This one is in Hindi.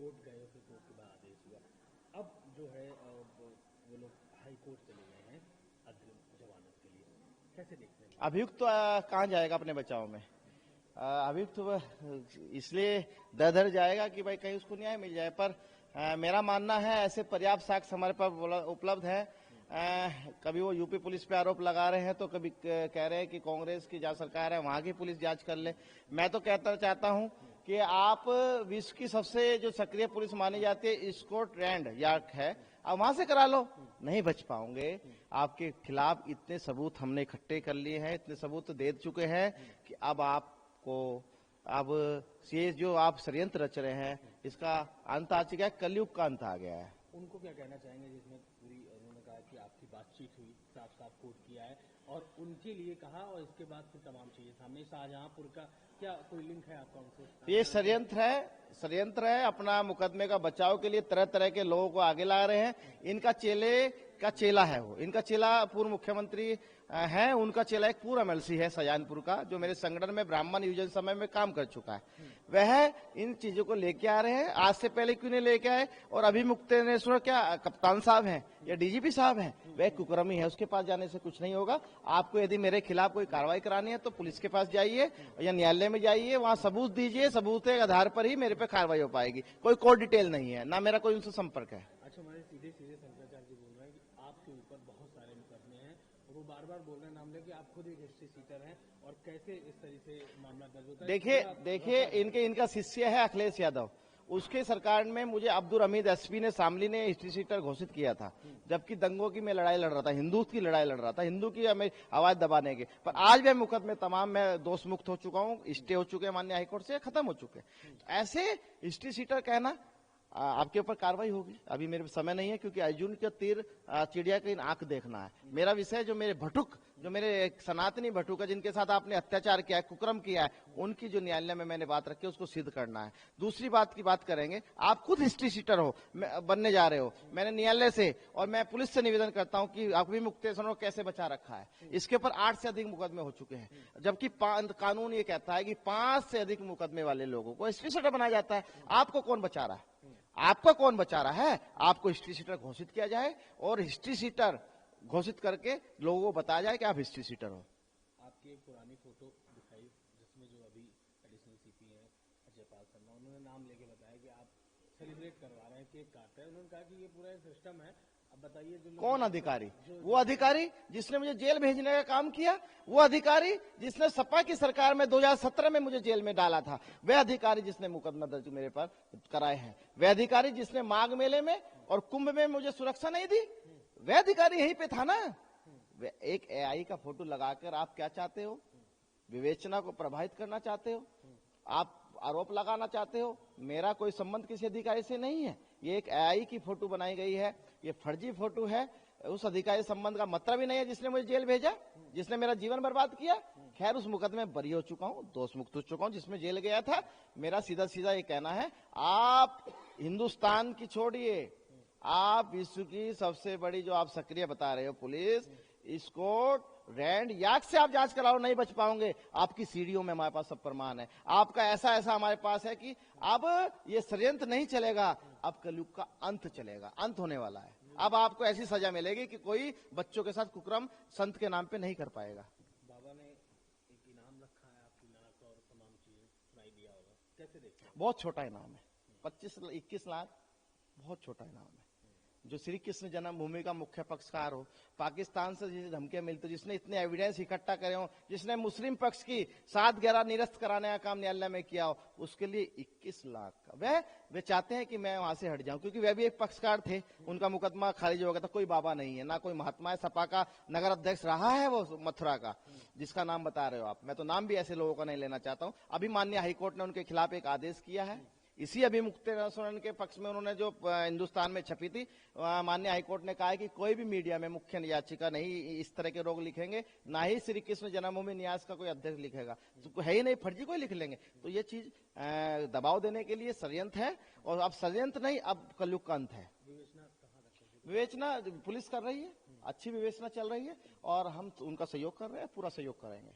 कोर्ट गए, फिर कोर्ट के बाद आदेश हुआ। अब जो है वो लोग हाई कोर्ट चले गए हैं अग्रिम जमानत के लिए, कैसे देखते हैं? अभियुक्त तो कहाँ जाएगा अपने बचाव में? अभियुक्त तो इसलिए दर जाएगा कि भाई कहीं उसको न्याय मिल जाए, पर मेरा मानना है ऐसे पर्याप्त साक्ष्य हमारे पास उपलब्ध है। कभी वो यूपी पुलिस पे आरोप लगा रहे हैं, तो कभी कह रहे हैं कि कांग्रेस की जहाँ सरकार है वहां की पुलिस जांच कर ले। मैं तो कहता चाहता हूं कि आप विश्व की सबसे जो सक्रिय पुलिस मानी जाती है स्कॉटलैंड यार्ड है, आप वहां से करा लो। नहीं बच पाओगे। आपके खिलाफ इतने सबूत हमने इकट्ठे कर लिए हैं, इतने सबूत दे चुके हैं कि अब आपको ये जो आप षड्यंत्र रच रहे हैं इसका अंत आ चुका है, कलयुग का अंत आ गया है। उनको क्या कहना चाहेंगे जिसमें पूरी उन्होंने कहा कि आपकी बातचीत हुई, साफ साफ कोर्ट किया है और उनके लिए कहा, और इसके बाद फिर तमाम चीजें सामने। शाहजहांपुर का क्या कोई लिंक है आपका उनसे? ये षड्यंत्र है। अपना मुकदमे का बचाव के लिए तरह तरह के लोगों को आगे ला रहे हैं। इनका चेले का चेला है वो, इनका चेला पूर्व मुख्यमंत्री है, उनका चेला एक पूर्व एमएलसी है शाहजहांपुर का, जो मेरे संगठन में ब्राह्मण युवजन समय में काम कर चुका है। वह इन चीजों को लेके आ रहे हैं। आज से पहले क्यों नहीं लेके आए? और अभी मुक्तेश्वर क्या कप्तान साहब हैं या डीजीपी साहब हैं, वह कुकर्मी है, उसके पास जाने से कुछ नहीं होगा। आपको यदि मेरे खिलाफ कोई कार्रवाई करानी है तो पुलिस के पास जाइए या न्यायालय में जाइए, वहां सबूत दीजिए, सबूत के आधार पर ही मेरे पे कार्रवाई हो पाएगी। कोई कोर्ट डिटेल नहीं है, ना मेरा कोई उनसे संपर्क है। अच्छा, हमारे सीधे शंकराचार्य जी बोल रहे हैं कि आपके ऊपर बहुत सारे मुकदमे हैं, और वो बार बार बोल रहे हैं नाम लेके, आप खुद एक हिस्ट्री सीटर हैं, और कैसे इस तरह से मामला दर्ज होता है? देखिए इनका शिष्य है अखिलेश यादव, उसके सरकार में मुझे अब्दुल हमीद एसपी ने शामली ने हिस्ट्री सीटर घोषित किया था, जबकि दंगों की मैं लड़ाई लड़ रहा था, हिंदू की लड़ाई लड़ रहा था, हिंदू की हमें आवाज दबाने के। पर आज वह मुकदमे तमाम मैं दोष मुक्त हो चुका हूं, स्टे हो चुके हैं माननीय हाईकोर्ट से, खत्म हो चुके। ऐसे हिस्ट्री सीटर कहना, आपके ऊपर कार्रवाई होगी। अभी मेरे समय नहीं है, क्योंकि अर्जुन का तीर चिड़िया की आंख देखना है। मेरा विषय जो मेरे भटुक, जो मेरे सनातनी भटुक है, जिनके साथ आपने अत्याचार किया है, कुकर्म किया है, उनकी जो न्यायालय में मैंने बात रखी है उसको सिद्ध करना है। दूसरी बात की बात करेंगे, आप खुद हिस्ट्री सीटर हो, बनने जा रहे हो। मैंने न्यायालय से और मैं पुलिस से निवेदन करता हूं कि अभी मुक्तेश्वर को कैसे बचा रखा है। इसके ऊपर 8 से अधिक मुकदमे हो चुके हैं, जबकि कानून ये कहता है कि 5 से अधिक मुकदमे वाले लोगों को हिस्ट्री सीटर बनाया जाता है। आपको कौन बचा रहा है? आपका कौन बचा रहा है? आपको हिस्ट्री सीटर घोषित किया जाए, और हिस्ट्री सीटर घोषित करके लोगों को बताया जाए कि आप हिस्ट्री सीटर हो। आपकी एक पुरानी फोटो दिखाई, जिसमें जो अभी एडिशनल सीपी हैं अजय पाल शर्मा, उन्होंने नाम लेके बताया कि आप सेलिब्रेट करवा रहे हैं, केक काट रहे हैं। उन्होंने कहा कि ये पूरा सिस्टम है। अब बताइए, जो कौन अधिकारी? वो अधिकारी जिसने मुझे जेल भेजने का काम किया, वो अधिकारी जिसने सपा की सरकार में 2017 में मुझे जेल में डाला था, वह अधिकारी जिसने मुकदमा दर्ज मेरे पर कराए हैं, वह अधिकारी जिसने माघ मेले में और कुंभ में मुझे सुरक्षा नहीं दी, वह अधिकारी यहीं पे था ना। एक एआई का फोटो लगाकर आप क्या चाहते हो? विवेचना को प्रभावित करना चाहते हो? आप आरोप लगाना चाहते हो? मेरा कोई संबंध किसी अधिकारी से नहीं है। ये एक एआई की फोटो बनाई गई है, ये फर्जी फोटो है। उस अधिकारी संबंध का मतलब ही नहीं है जिसने मुझे जेल भेजा, जिसने मेरा जीवन बर्बाद किया। खैर, उस मुकदमे में बरी हो चुका हूं, दोष मुक्त हो चुका हूं, जिसमें जेल गया था। मेरा सीधा सीधा ये कहना है, आप हिंदुस्तान की छोड़िए, आप विश्व की सबसे बड़ी जो आप सक्रिय बता रहे हो पुलिस, स्कॉट रैंड यार्ड से आप जांच कराओ, नहीं बच पाओगे। आपकी सीढ़ियों में हमारे पास सब प्रमाण है। आपका ऐसा हमारे पास है कि अब ये षड्यंत्र नहीं चलेगा, अब कलयुग का अंत चलेगा, अंत होने वाला है। अब आपको ऐसी सजा मिलेगी कि कोई बच्चों के साथ कुकर्म संत के नाम पे नहीं कर पाएगा। बाबा ने एक इनाम रखा है आपकी नाक और तमाम चीजें सुनाई दिया होगा, कैसे देखते हैं? बहुत छोटा इनाम है, 21 लाख, बहुत छोटा इनाम है। जो श्री कृष्ण जन्मभूमि का मुख्य पक्षकार हो, पाकिस्तान से जिसे धमकियां मिलती, जिसने इतने एविडेंस इकट्ठा करे हो, जिसने मुस्लिम पक्ष की 7/11 निरस्त कराने का काम न्यायालय में किया हो, उसके लिए 21 लाख का वे चाहते हैं कि मैं वहां से हट जाऊं, क्योंकि वे भी एक पक्षकार थे। उनका मुकदमा खारिज हो गया था। कोई बाबा नहीं है, ना कोई महात्मा है। सपा का नगर अध्यक्ष रहा है वो मथुरा का, जिसका नाम बता रहे हो आप। मैं तो नाम भी ऐसे लोगों का नहीं लेना चाहता हूं। अभी माननीय हाईकोर्ट ने उनके खिलाफ एक आदेश किया है। इसी अभी मुक्तेश्वर के पक्ष में उन्होंने जो हिंदुस्तान में छपी थी, माननीय हाईकोर्ट ने कहा है कि कोई भी मीडिया में मुख्य याचिका नहीं इस तरह के लोग लिखेंगे, ना ही श्री कृष्ण जन्मभूमि न्यास का कोई अध्यक्ष लिखेगा। तो है ही नहीं, फर्जी कोई लिख लेंगे। तो ये चीज दबाव देने के लिए षड्यंत्र है, और अब षड्यंत्र नहीं, अब कलयुग का अंत है। विवेचना पुलिस कर रही है, अच्छी विवेचना चल रही है, और हम उनका सहयोग कर रहे हैं, पूरा सहयोग करेंगे।